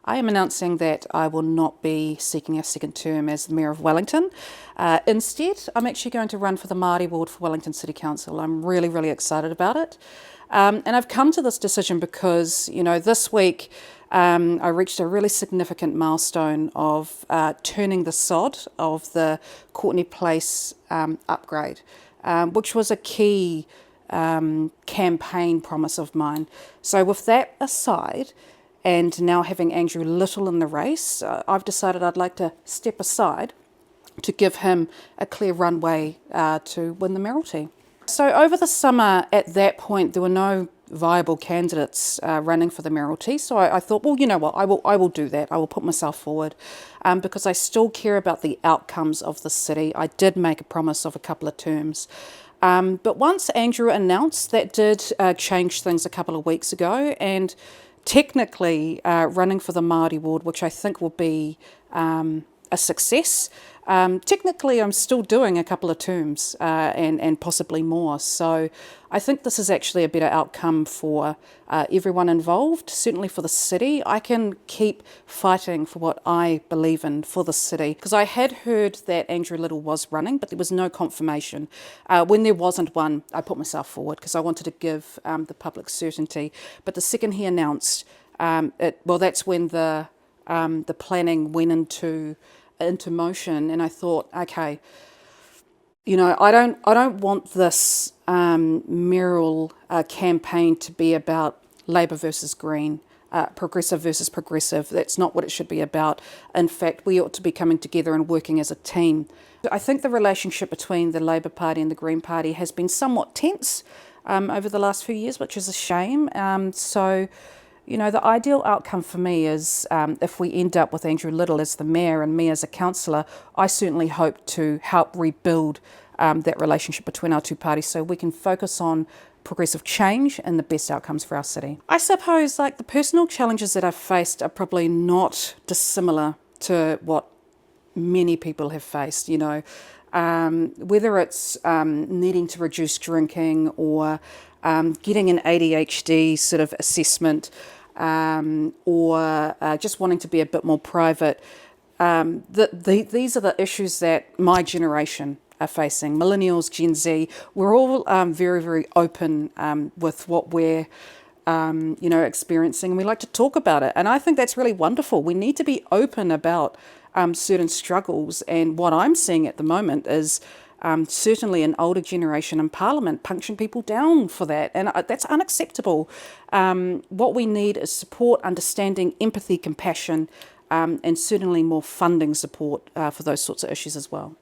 I am announcing that I will not be seeking a second term as the Mayor of Wellington. Instead, I'm actually going to run for the Marty ward for Wellington City Council. I'm really excited about it. And I've come to this decision because, this week I reached a really significant milestone of turning the sod of the Courtney Place upgrade, which was a key campaign promise of mine. So with that aside, and now having Andrew Little in the race, I've decided I'd like to step aside to give him a clear runway to win the mayoralty. So over the summer, at that point, there were no viable candidates running for the mayoralty. So I thought, well, you know what, I will do that. I will put myself forward because I still care about the outcomes of the city. I did make a promise of a couple of terms. But once Andrew announced, that did change things a couple of weeks ago, and technically running for the Marty ward, which I think will be a success. Technically, I'm still doing a couple of terms and possibly more. So I think this is actually a better outcome for everyone involved, certainly for the city. I can keep fighting for what I believe in for the city, because I had heard that Andrew Little was running, but there was no confirmation. When there wasn't one, I put myself forward because I wanted to give the public certainty. But the second he announced, that's when the planning went into motion, and I thought, okay, I don't want this mayoral campaign to be about Labour versus Green, progressive versus progressive. That's not what it should be about. In fact, we ought to be coming together and working as a team. I think the relationship between the Labour Party and the Green Party has been somewhat tense over the last few years, which is a shame. The ideal outcome for me is if we end up with Andrew Little as the mayor and me as a councillor, I certainly hope to help rebuild that relationship between our two parties so we can focus on progressive change and the best outcomes for our city. I suppose the personal challenges that I've faced are probably not dissimilar to what many people have faced, whether it's needing to reduce drinking or getting an ADHD sort of assessment, or just wanting to be a bit more private. These are the issues that my generation are facing. Millennials, Gen Z, we're all very open with what we're experiencing, and we like to talk about it. And I think that's really wonderful. We need to be open about certain struggles, and what I'm seeing at the moment is certainly an older generation in Parliament punching people down for that, and that's unacceptable. What we need is support, understanding, empathy, compassion, and certainly more funding support for those sorts of issues as well.